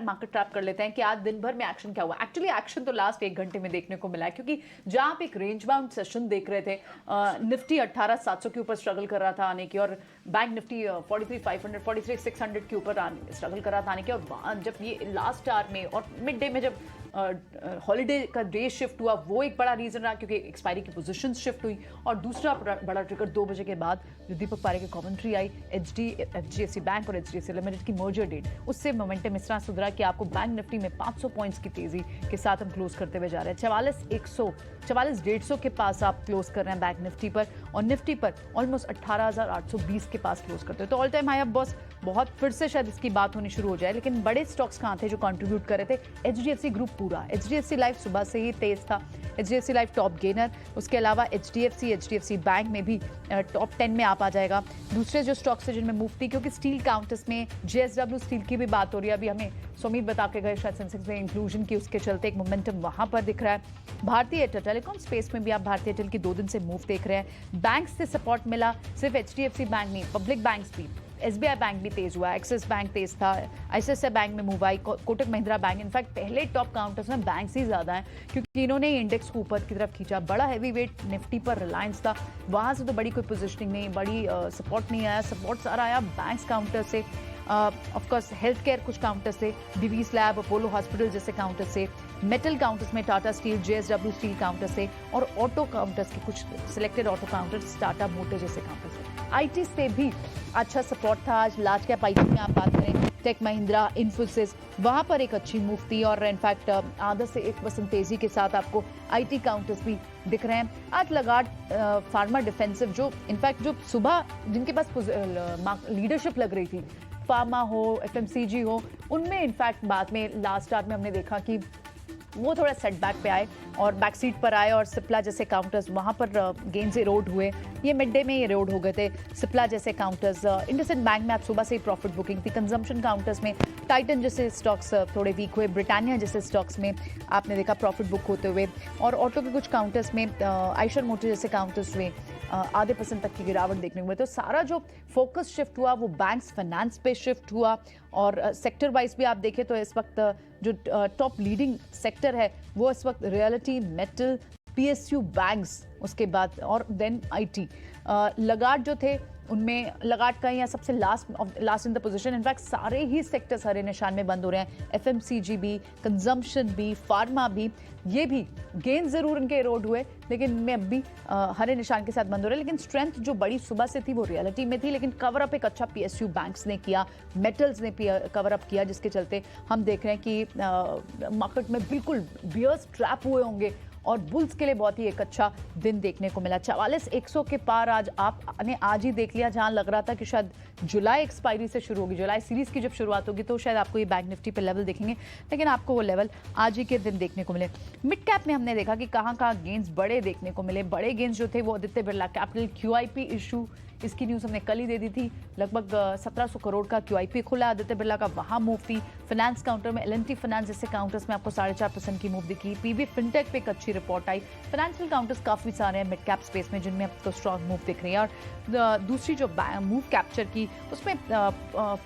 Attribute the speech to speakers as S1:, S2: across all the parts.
S1: Market trap कर लेते हैं कि आज दिन भर में एक्शन क्या हुआ। एक्चुअली एक्शन तो लास्ट 1 घंटे में देखने को मिला है, क्योंकि जहां आप एक रेंज बाउंड सेशन देख रहे थे, निफ्टी 18,700 के ऊपर स्ट्रगल कर रहा था आने की, और बैंक निफ्टी 43,500 43,600 के ऊपर स्ट्रगल कर रहा था आने की। और जब ये लास्ट आवर में और मिड डे में जब हॉलीडे का डे शिफ्ट हुआ, वो एक बड़ा रीजन रहा, क्योंकि एक्सपायरी की पोजीशंस शिफ्ट हुई। और दूसरा बड़ा ट्रिगर 2 बजे के बाद जो दीपक पारे की कमेंट्री आई, एचडीएफसी बैंक और एचडीएफसी लिमिटेड की मर्जर डेट, उससे मोमेंटम इस तरह सुधरा कि आपको बैंक निफ्टी में 500 पॉइंट्स की तेजी के साथ हम क्लोज करते हुए जा रहे हैं। 44,100 के पास आप क्लोज कर रहे हैं बैंक निफ्टी पर, और निफ्टी पर ऑलमोस्ट 18,820 के पास क्लोज करते हो। तो ऑल टाइम हाई अब बस बहुत फिर से शायद इसकी बात होनी शुरू हो जाए। लेकिन बड़े स्टॉक्स कहाँ थे जो कंट्रीब्यूट कर रहे थे? एचडीएफसी ग्रुप पूरा, एचडीएफसी लाइफ सुबह से ही तेज था, एचडीएफसी लाइफ टॉप गेनर। उसके अलावा एचडीएफसी बैंक में भी टॉप 10 में आप आ जाएगा। दूसरे जो स्टॉक्स थे जिनमें मूव थी, क्योंकि स्टील काउंटर्स में जेएसडब्ल्यू स्टील की भी बात हो रही है, अभी हमें सुमित बता के गए शायद सेंसेक्स में इंक्लूजन की, उसके चलते एक मोमेंटम वहां पर दिख रहा है। भारतीय एयरटेल टेलीकॉम स्पेस में भी आप भारतीय एयरटेल की 2 दिन से मूव देख रहे हैं। बैंक से सपोर्ट मिला, सिर्फ एचडीएफसी बैंक नहीं, पब्लिक बैंक भी, एसबीआई बैंक भी तेज हुआ, एक्सिस बैंक तेज था, आईसीआईसीआई बैंक में move I, Kotak Mahindra bank. In fact पहले टॉप काउंटर्स में बैंक्स ही ज्यादा हैं, क्योंकि इन्होंने इंडेक्स को ऊपर की तरफ खींचा। बड़ा हैवी वेट निफ्टी पर रिलायंस था, वहां से तो बड़ी कोई पोजिशनिंग नहीं, बड़ी सपोर्ट नहीं आया। सपोर्ट सारा आया बैंक्स काउंटर से, ऑफकोर्स हेल्थ केयर कुछ काउंटर से, डिवीज लैब, अपोलो हॉस्पिटल जैसे काउंटर से, मेटल काउंटर्स में Tata steel, JSW steel counter से, और ऑटो काउंटर्स के कुछ selected auto counters, Tata motor जैसे काउंटर से। आईटी से भी अच्छा सपोर्ट था आज। लार्ज कैप आईटी में आप बात करें, टेक महिंद्रा, इन्फोसिस, वहां पर एक अच्छी मूव थी, और इनफैक्ट आधा से 1% तेजी के साथ आपको आईटी काउंटर्स भी दिख रहे हैं। आज लगार्ड फार्मा डिफेंसिव, जो इनफैक्ट जो सुबह जिनके पास लीडरशिप लग रही थी, फार्मा हो, एफएमसीजी हो, उनमें इनफैक्ट बाद में लास्ट आवर में हमने देखा कि वो थोड़ा सेटबैक पे आए और बैक सीट पर आए, और सिप्ला जैसे काउंटर्स वहाँ पर गेंस इरोड हुए। ये मिड डे में ही इरोड हो गए थे सिप्ला जैसे काउंटर्स। इंडसइंड बैंक में आज सुबह से ही प्रॉफिट बुकिंग थी। कंजम्पशन काउंटर्स में टाइटन जैसे स्टॉक्स थोड़े वीक हुए, ब्रिटानिया जैसे स्टॉक्स में आपने देखा प्रॉफिट बुक होते हुए, और ऑटो के कुछ काउंटर्स में आइशर मोटर जैसे काउंटर्स हुए आधे % तक की गिरावट देखने को मिली। तो सारा जो फोकस शिफ्ट हुआ वो बैंक्स फाइनेंस पे शिफ्ट हुआ, और सेक्टर वाइज भी आप देखें तो इस वक्त जो टॉप लीडिंग सेक्टर है वो इस वक्त रियलिटी, मेटल, पीएसयू बैंक्स, उसके बाद और देन आईटी। लगार्ड जो थे उनमें लगार्ड का यहाँ सबसे last in the position. In fact सारे ही सेक्टर्स हरे निशान में बंद हो रहे हैं, एफएमसीजी भी, कंजम्पशन भी, फार्मा भी, ये भी गेन जरूर इनके इरोड हुए, लेकिन इनमें अब भी हरे निशान के साथ बंद हो रहे हैं। लेकिन स्ट्रेंथ जो बड़ी सुबह से थी वो रियलिटी में थी, लेकिन कवर अप एक अच्छा पीएसयू बैंक्स ने किया, मेटल्स ने कवर अप किया, जिसके चलते हम देख रहे हैं कि मार्केट में बिल्कुल बियर्स ट्रैप हुए होंगे, और बुल्स के लिए बहुत ही एक अच्छा दिन देखने को मिला। 44,100 के पार आपने आज ही देख लिया, जहां लग रहा था कि शायद जुलाई एक्सपायरी से शुरू होगी, जुलाई सीरीज की जब शुरुआत होगी तो शायद आपको ये बैंक निफ्टी पे लेवल देखेंगे, लेकिन आपको वो लेवल आज ही के दिन देखने को मिले। मिड कैप में हमने देखा कि कहां गेन्स बड़े देखने को मिले। बड़े गेन्स जो थे वो Aditya Birla capital QIP issue, इसकी न्यूज़ हमने कल ही दे दी थी। लगभग 1700 करोड़ का QIP खुला आदित्य बिरला का, वहां मूव थी। फाइनेंस काउंटर में L&T फाइनेंस जैसे काउंटर्स में आपको 4.5% की मूव दिखी। PB फिनटेक पे एक अच्छी रिपोर्ट आई। फाइनेंशियल काउंटर्स काफी सारे हैं मिड कैप स्पेस में जिनमें आपको स्ट्रॉन्ग मूव दिख रही है। और दूसरी जो मूव कैप्चर की उसमें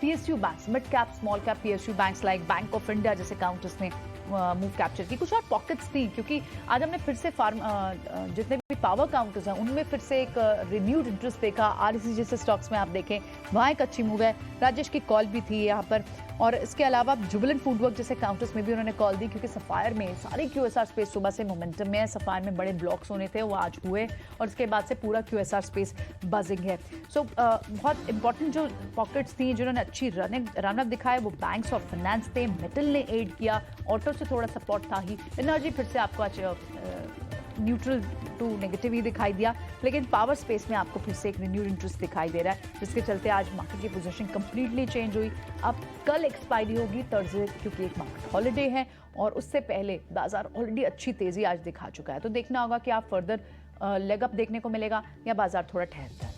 S1: PSU banks, mid cap small cap PSU banks like bank of India जैसे काउंटर्स ने मूव कैप्चर की। कुछ और पॉकेट्स थी, क्योंकि आज हमने फिर से जितने भी पावर काउंटर्स हैं उनमें फिर से एक रिन्यूड इंटरेस्ट देखा। REC जैसे स्टॉक्स में आप देखें वहाँ एक अच्छी मूव है। राजेश की कॉल भी थी यहाँ पर, और इसके अलावा जुबिलेंट फूडवर्क जैसे काउंटर्स में भी उन्होंने कॉल दी, क्योंकि सफायर में सारी QSR स्पेस सुबह से मोमेंटम में है। सफायर में बड़े ब्लॉक्स होने थे, वो आज हुए, और इसके बाद से पूरा QSR स्पेस बजिंग है। सो बहुत इंपॉर्टेंट जो पॉकेट्स थी जिन्होंने अच्छी रन अप दिखाया वो बैंक्स और फाइनेंस थे। मेटल ने एड किया, ऑटो से थोड़ा सपोर्ट था ही। एनर्जी फिर से आपको आज न्यूट्रल टू नेगेटिव ही दिखाई दिया, लेकिन पावर स्पेस में आपको फिर से एक रिन्यूड इंटरेस्ट दिखाई दे रहा है, जिसके चलते आज मार्केट की पोजीशन कंप्लीटली चेंज हुई। अब कल एक्सपायरी होगी थर्सडे, क्योंकि एक मार्केट हॉलिडे है, और उससे पहले बाजार ऑलरेडी अच्छी तेजी आज दिखा चुका है। तो देखना होगा कि आप फर्दर लेग अप देखने को मिलेगा या बाजार थोड़ा ठहरता है।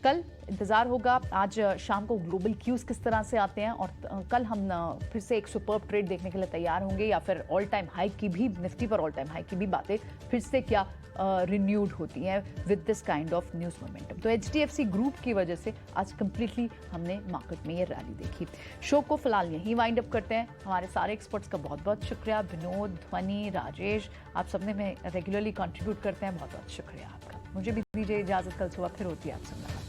S1: कल इंतज़ार होगा आज शाम को ग्लोबल क्यूज किस तरह से आते हैं और कल हम फिर से एक सुपर्ब ट्रेड देखने के लिए तैयार होंगे या फिर ऑल टाइम हाई की भी, निफ्टी पर ऑल टाइम हाई की भी बातें फिर से क्या रिन्यूड होती हैं with this kind of news momentum. तो HDFC ग्रुप की वजह से आज कंप्लीटली हमने मार्केट में ये रैली देखी। शो को फिलहाल यहीं वाइंड अप करते हैं। हमारे सारे एक्सपर्ट्स का बहुत बहुत शुक्रिया, विनोद, ध्वनि, राजेश, आप सबने में रेगुलरली कंट्रीब्यूट करते हैं, बहुत बहुत शुक्रिया आपका। मुझे भी दीजिए इजाज़त, कल सुबह फिर होती है आपसे मुलाकात।